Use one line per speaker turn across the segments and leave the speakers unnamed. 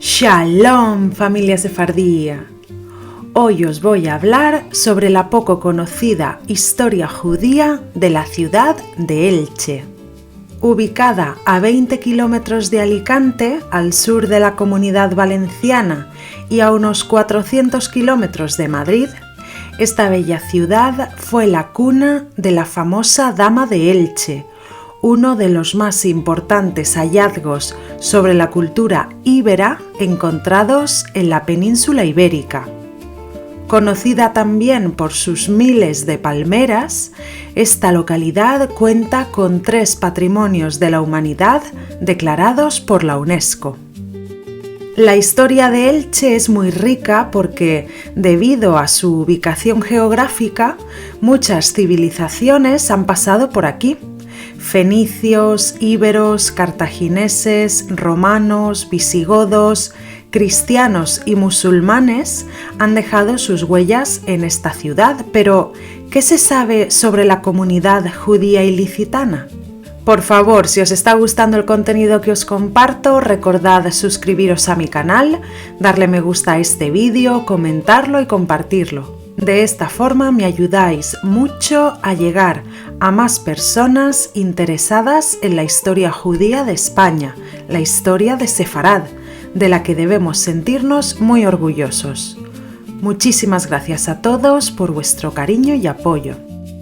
Shalom, familia sefardía. Hoy os voy a hablar sobre la poco conocida historia judía de la ciudad de Elche. Ubicada a 20 kilómetros de Alicante, al sur de la Comunidad Valenciana, y a unos 400 kilómetros de Madrid, esta bella ciudad fue la cuna de la famosa Dama de Elche, uno de los más importantes hallazgos sobre la cultura íbera encontrados en la península ibérica. Conocida también por sus miles de palmeras, esta localidad cuenta con 3 patrimonios de la humanidad declarados por la UNESCO. La historia de Elche es muy rica porque, debido a su ubicación geográfica, muchas civilizaciones han pasado por aquí. Fenicios, íberos, cartagineses, romanos, visigodos, cristianos y musulmanes han dejado sus huellas en esta ciudad, pero ¿qué se sabe sobre la comunidad judía ilicitana? Por favor, si os está gustando el contenido que os comparto, recordad suscribiros a mi canal, darle me gusta a este vídeo, comentarlo y compartirlo. De esta forma me ayudáis mucho a llegar a más personas interesadas en la historia judía de España, la historia de Sefarad, de la que debemos sentirnos muy orgullosos. Muchísimas gracias a todos por vuestro cariño y apoyo.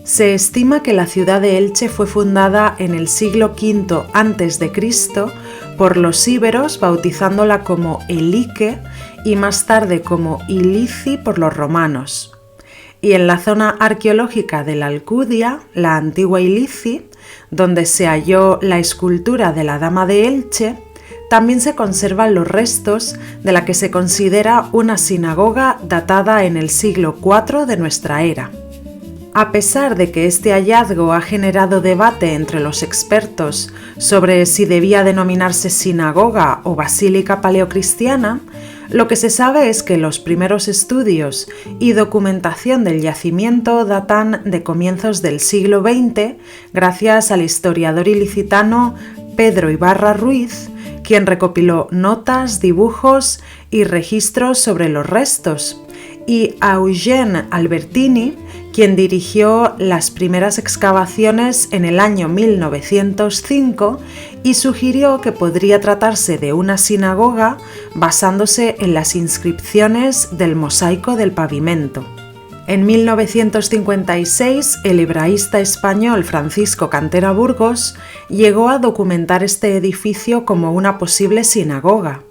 Se estima que la ciudad de Elche fue fundada en el siglo V a.C. por los íberos, bautizándola como Elique y más tarde como Ilici por los romanos. Y en la zona arqueológica de la Alcudia, la antigua Ilici, donde se halló la escultura de la Dama de Elche, también se conservan los restos de la que se considera una sinagoga datada en el siglo IV de nuestra era. A pesar de que este hallazgo ha generado debate entre los expertos sobre si debía denominarse sinagoga o basílica paleocristiana, lo que se sabe es que los primeros estudios y documentación del yacimiento datan de comienzos del siglo XX, gracias al historiador ilicitano Pedro Ibarra Ruiz, quien recopiló notas, dibujos y registros sobre los restos, y a Eugene Albertini, quien dirigió las primeras excavaciones en el año 1905 y sugirió que podría tratarse de una sinagoga basándose en las inscripciones del mosaico del pavimento. En 1956, el hebraísta español Francisco Cantera Burgos llegó a documentar este edificio como una posible sinagoga.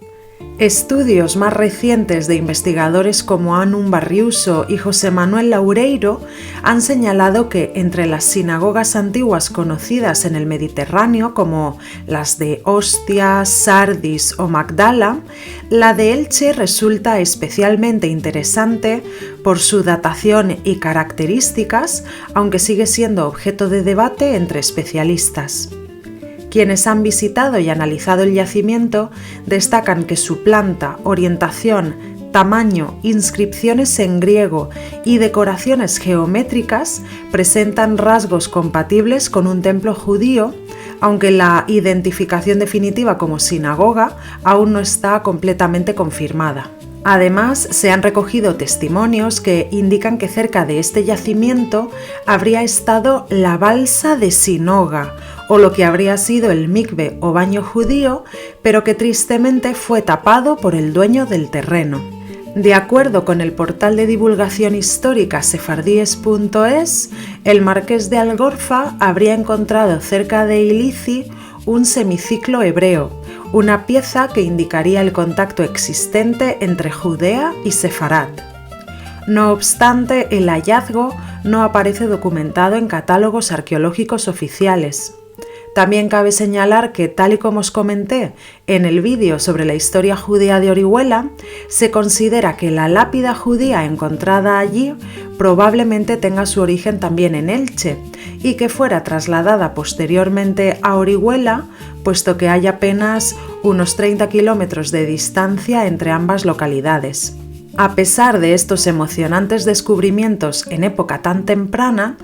Estudios más recientes de investigadores como Anum Barriuso y José Manuel Laureiro han señalado que entre las sinagogas antiguas conocidas en el Mediterráneo, como las de Ostia, Sardis o Magdala, la de Elche resulta especialmente interesante por su datación y características, aunque sigue siendo objeto de debate entre especialistas. Quienes han visitado y analizado el yacimiento destacan que su planta, orientación, tamaño, inscripciones en griego y decoraciones geométricas presentan rasgos compatibles con un templo judío, aunque la identificación definitiva como sinagoga aún no está completamente confirmada. Además, se han recogido testimonios que indican que cerca de este yacimiento habría estado la balsa de Sinoga, o lo que habría sido el mikve o baño judío, pero que tristemente fue tapado por el dueño del terreno. De acuerdo con el portal de divulgación histórica sefardíes.es, el marqués de Algorfa habría encontrado cerca de Ilici un semiciclo hebreo, una pieza que indicaría el contacto existente entre Judea y Sefarad. No obstante, el hallazgo no aparece documentado en catálogos arqueológicos oficiales. También cabe señalar que, tal y como os comenté en el vídeo sobre la historia judía de Orihuela, se considera que la lápida judía encontrada allí probablemente tenga su origen también en Elche y que fuera trasladada posteriormente a Orihuela, puesto que hay apenas unos 30 kilómetros de distancia entre ambas localidades. A pesar de estos emocionantes descubrimientos en época tan temprana,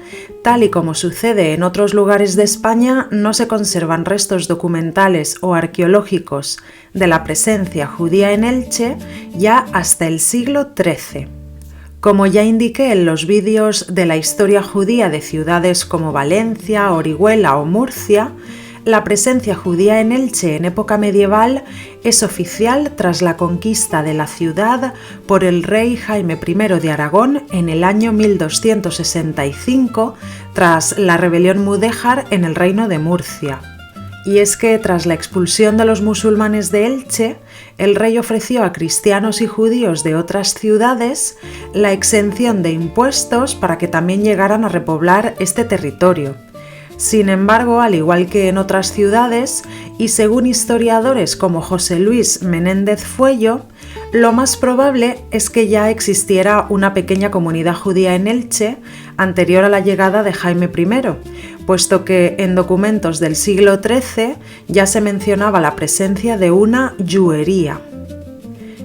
tal y como sucede en otros lugares de España, no se conservan restos documentales o arqueológicos de la presencia judía en Elche ya hasta el siglo XIII. Como ya indiqué en los vídeos de la historia judía de ciudades como Valencia, Orihuela o Murcia, la presencia judía en Elche en época medieval es oficial tras la conquista de la ciudad por el rey Jaime I de Aragón en el año 1265, tras la rebelión mudéjar en el reino de Murcia. Y es que tras la expulsión de los musulmanes de Elche, el rey ofreció a cristianos y judíos de otras ciudades la exención de impuestos para que también llegaran a repoblar este territorio. Sin embargo, al igual que en otras ciudades, y según historiadores como José Luis Menéndez Fuello, lo más probable es que ya existiera una pequeña comunidad judía en Elche anterior a la llegada de Jaime I, puesto que en documentos del siglo XIII ya se mencionaba la presencia de una yuería.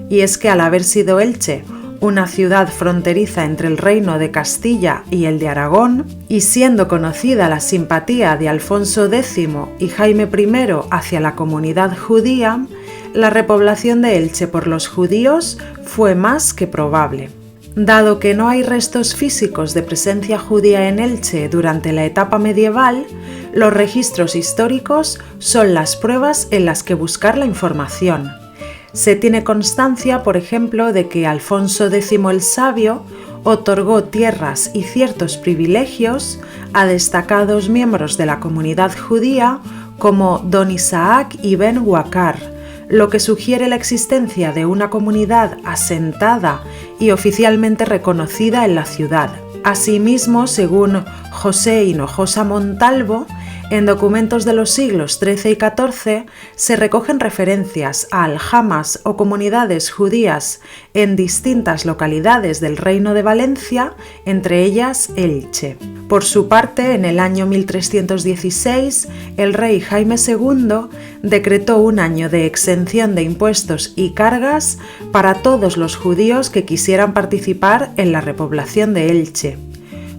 Y es que al haber sido Elche una ciudad fronteriza entre el reino de Castilla y el de Aragón, y siendo conocida la simpatía de Alfonso X y Jaime I hacia la comunidad judía, la repoblación de Elche por los judíos fue más que probable. Dado que no hay restos físicos de presencia judía en Elche durante la etapa medieval, los registros históricos son las pruebas en las que buscar la información. Se tiene constancia, por ejemplo, de que Alfonso X el Sabio otorgó tierras y ciertos privilegios a destacados miembros de la comunidad judía como Don Isaac ibn Wakar, lo que sugiere la existencia de una comunidad asentada y oficialmente reconocida en la ciudad. Asimismo, según José Hinojosa Montalvo, en documentos de los siglos XIII y XIV se recogen referencias a aljamas o comunidades judías en distintas localidades del Reino de Valencia, entre ellas Elche. Por su parte, en el año 1316, el rey Jaime II decretó un año de exención de impuestos y cargas para todos los judíos que quisieran participar en la repoblación de Elche.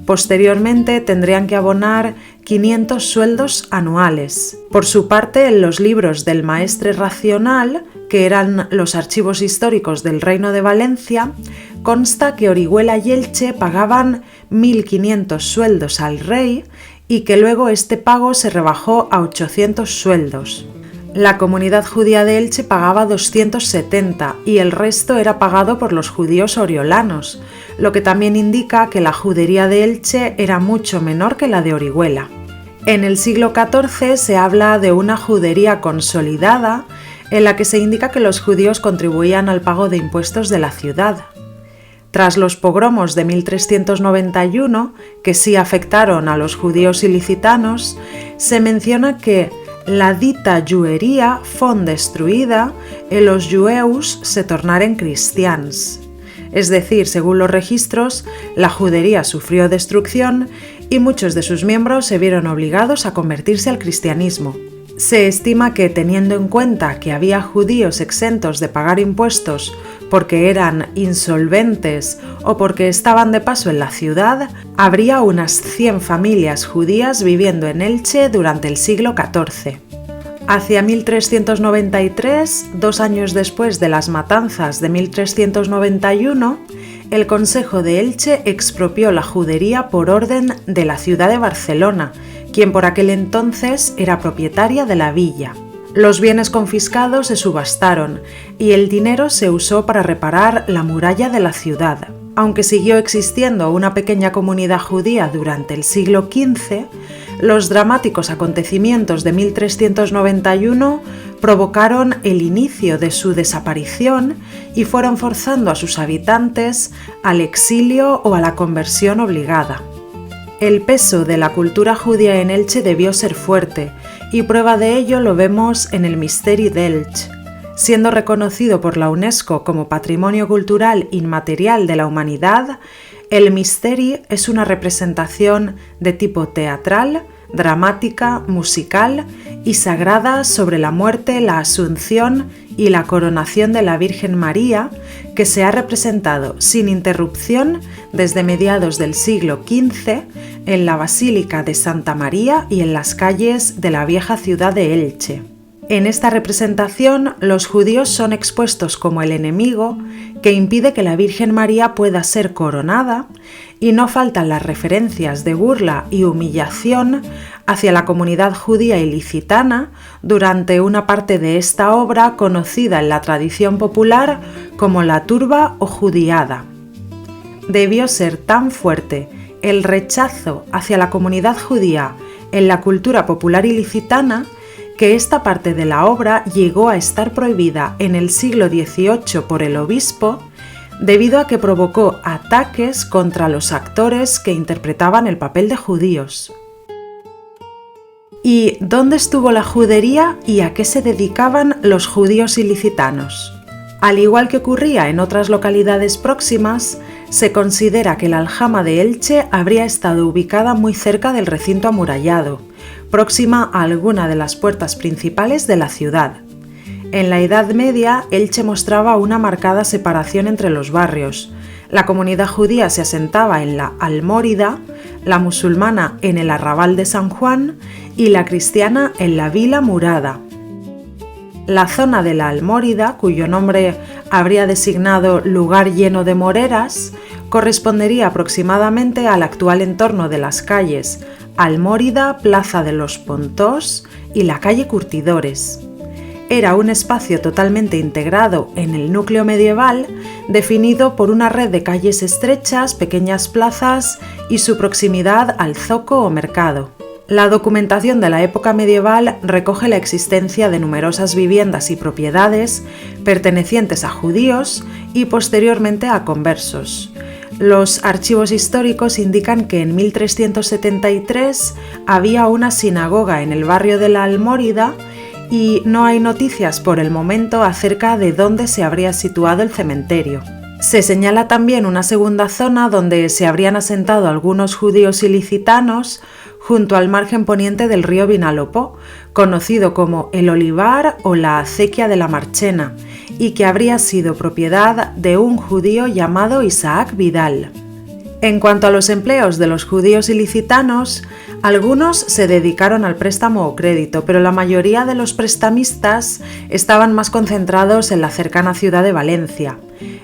Posteriormente tendrían que abonar 500 sueldos anuales. Por su parte, en los libros del Maestre Racional, que eran los archivos históricos del Reino de Valencia, consta que Orihuela y Elche pagaban 1.500 sueldos al rey y que luego este pago se rebajó a 800 sueldos. La comunidad judía de Elche pagaba 270 y el resto era pagado por los judíos oriolanos, lo que también indica que la judería de Elche era mucho menor que la de Orihuela. En el siglo XIV se habla de una judería consolidada en la que se indica que los judíos contribuían al pago de impuestos de la ciudad. Tras los pogromos de 1391, que sí afectaron a los judíos ilicitanos, se menciona que la dita jueria fon destruïda e los jueus se tornaren cristians. Es decir, según los registros, la judería sufrió destrucción y muchos de sus miembros se vieron obligados a convertirse al cristianismo. Se estima que, teniendo en cuenta que había judíos exentos de pagar impuestos porque eran insolventes o porque estaban de paso en la ciudad, habría unas 100 familias judías viviendo en Elche durante el siglo XIV. Hacia 1393, 2 años después de las matanzas de 1391, el Consejo de Elche expropió la judería por orden de la ciudad de Barcelona, quien por aquel entonces era propietaria de la villa. Los bienes confiscados se subastaron y el dinero se usó para reparar la muralla de la ciudad. Aunque siguió existiendo una pequeña comunidad judía durante el siglo XV, los dramáticos acontecimientos de 1391 provocaron el inicio de su desaparición y fueron forzando a sus habitantes al exilio o a la conversión obligada. El peso de la cultura judía en Elche debió ser fuerte, y prueba de ello lo vemos en el Misteri d'Elx. Siendo reconocido por la UNESCO como Patrimonio Cultural Inmaterial de la Humanidad, El misteri es una representación de tipo teatral, dramática, musical y sagrada sobre la muerte, la asunción y la coronación de la Virgen María, que se ha representado sin interrupción desde mediados del siglo XV en la Basílica de Santa María y en las calles de la vieja ciudad de Elche. En esta representación, los judíos son expuestos como el enemigo que impide que la Virgen María pueda ser coronada, y no faltan las referencias de burla y humillación hacia la comunidad judía ilicitana durante una parte de esta obra conocida en la tradición popular como la turba o judiada. Debió ser tan fuerte el rechazo hacia la comunidad judía en la cultura popular ilicitana que esta parte de la obra llegó a estar prohibida en el siglo XVIII por el obispo debido a que provocó ataques contra los actores que interpretaban el papel de judíos. ¿Y dónde estuvo la judería y a qué se dedicaban los judíos ilicitanos? Al igual que ocurría en otras localidades próximas, se considera que la aljama de Elche habría estado ubicada muy cerca del recinto amurallado, próxima a alguna de las puertas principales de la ciudad. En la Edad Media, Elche mostraba una marcada separación entre los barrios. La comunidad judía se asentaba en la Almórida, la musulmana en el arrabal de San Juan y la cristiana en la Vila Murada. La zona de la Almórida, cuyo nombre habría designado lugar lleno de moreras, correspondería aproximadamente al actual entorno de las calles Almórida, Plaza de los Pontós y la calle Curtidores. Era un espacio totalmente integrado en el núcleo medieval, definido por una red de calles estrechas, pequeñas plazas y su proximidad al zoco o mercado. La documentación de la época medieval recoge la existencia de numerosas viviendas y propiedades pertenecientes a judíos y posteriormente a conversos. Los archivos históricos indican que en 1373 había una sinagoga en el barrio de la Almórida y no hay noticias por el momento acerca de dónde se habría situado el cementerio. Se señala también una segunda zona donde se habrían asentado algunos judíos ilicitanos junto al margen poniente del río Vinalopó, conocido como el Olivar o la Acequia de la Marchena, y que habría sido propiedad de un judío llamado Isaac Vidal. En cuanto a los empleos de los judíos ilicitanos, algunos se dedicaron al préstamo o crédito, pero la mayoría de los prestamistas estaban más concentrados en la cercana ciudad de Valencia.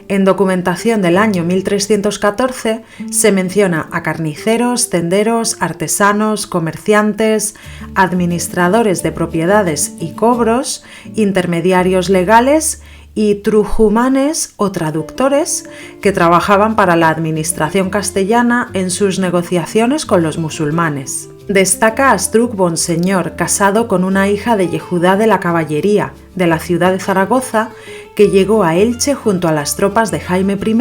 En documentación del año 1314 se menciona a carniceros, tenderos, artesanos, comerciantes, administradores de propiedades y cobros, intermediarios legales y trujumanes o traductores que trabajaban para la administración castellana en sus negociaciones con los musulmanes. Destaca Astruc Bonseñor, casado con una hija de Yehudá de la Caballería, de la ciudad de Zaragoza, que llegó a Elche junto a las tropas de Jaime I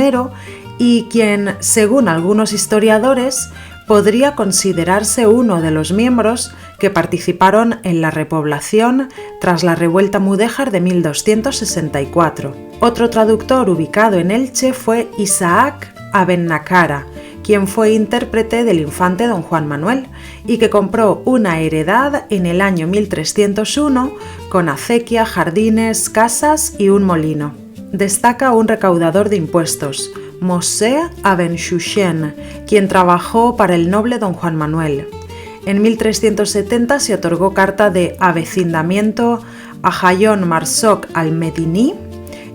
y quien, según algunos historiadores, podría considerarse uno de los miembros que participaron en la repoblación tras la revuelta mudéjar de 1264. Otro traductor ubicado en Elche fue Isaac Aben-Nakara, quien fue intérprete del infante don Juan Manuel y que compró una heredad en el año 1301 con acequia, jardines, casas y un molino. Destaca un recaudador de impuestos, Moshe Aben-Shushen, quien trabajó para el noble don Juan Manuel. En 1370 se otorgó carta de avecindamiento a Hayón Marsoc al-Medini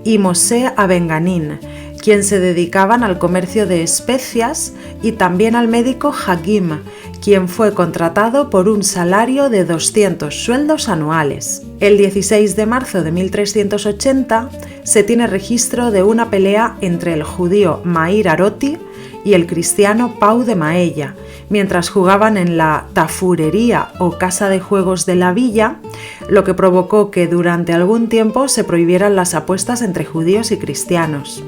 y Moshe Aben-Ganin, quien se dedicaban al comercio de especias, y también al médico Hakim, quien fue contratado por un salario de 200 sueldos anuales. El 16 de marzo de 1380 se tiene registro de una pelea entre el judío Mair Aroti y el cristiano Pau de Maella, mientras jugaban en la tafurería o casa de juegos de la villa, lo que provocó que durante algún tiempo se prohibieran las apuestas entre judíos y cristianos.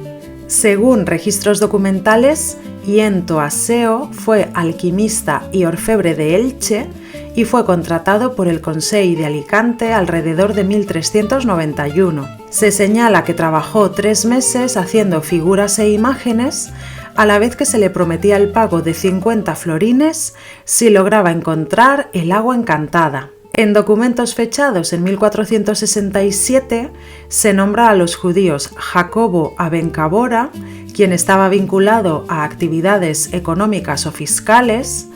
Según registros documentales, Iento Aseo fue alquimista y orfebre de Elche y fue contratado por el Consell de Alicante alrededor de 1391. Se señala que trabajó 3 meses haciendo figuras e imágenes a la vez que se le prometía el pago de 50 florines si lograba encontrar el agua encantada. En documentos fechados en 1467 se nombra a los judíos Jacobo Abencabora, quien estaba vinculado a actividades económicas o fiscales,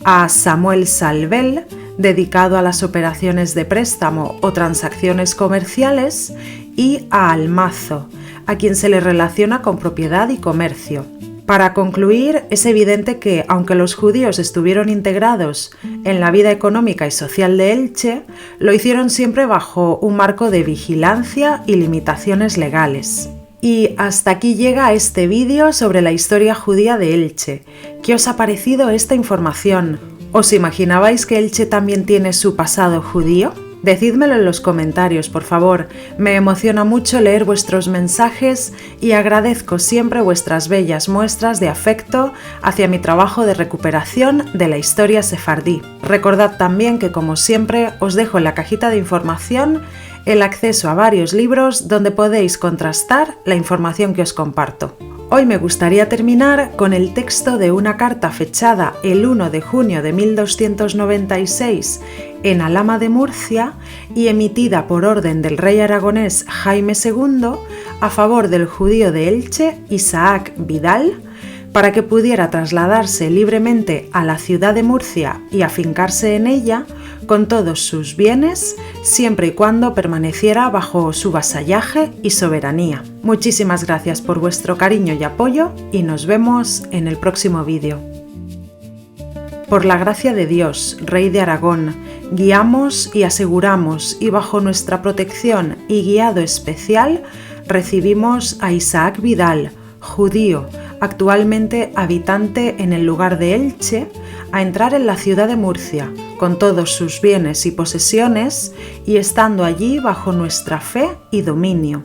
a Samuel Salvel, dedicado a las operaciones de préstamo o transacciones comerciales, y a Almazo, a quien se le relaciona con propiedad y comercio. Para concluir, es evidente que, aunque los judíos estuvieron integrados en la vida económica y social de Elche, lo hicieron siempre bajo un marco de vigilancia y limitaciones legales. Y hasta aquí llega este vídeo sobre la historia judía de Elche. ¿Qué os ha parecido esta información? ¿Os imaginabais que Elche también tiene su pasado judío? Decídmelo en los comentarios, por favor. Me emociona mucho leer vuestros mensajes y agradezco siempre vuestras bellas muestras de afecto hacia mi trabajo de recuperación de la historia sefardí. Recordad también que, como siempre, os dejo en la cajita de información el acceso a varios libros donde podéis contrastar la información que os comparto. Hoy me gustaría terminar con el texto de una carta fechada el 1 de junio de 1296 en Alhama de Murcia y emitida por orden del rey aragonés Jaime II a favor del judío de Elche, Isaac Vidal, para que pudiera trasladarse libremente a la ciudad de Murcia y afincarse en ella con todos sus bienes, siempre y cuando permaneciera bajo su vasallaje y soberanía. Muchísimas gracias por vuestro cariño y apoyo y nos vemos en el próximo vídeo. Por la gracia de Dios, Rey de Aragón, guiamos y aseguramos y bajo nuestra protección y guiado especial recibimos a Isaac Vidal, judío, actualmente habitante en el lugar de Elche, a entrar en la ciudad de Murcia, con todos sus bienes y posesiones, y estando allí bajo nuestra fe y dominio.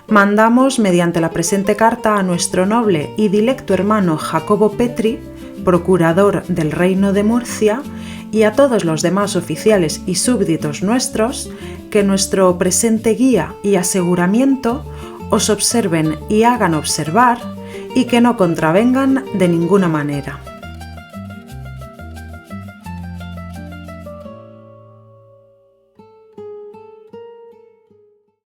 Mandamos mediante la presente carta a nuestro noble y dilecto hermano Jacobo Petri, procurador del Reino de Murcia, y a todos los demás oficiales y súbditos nuestros, que nuestro presente guía y aseguramiento os observen y hagan observar, y que no contravengan de ninguna manera.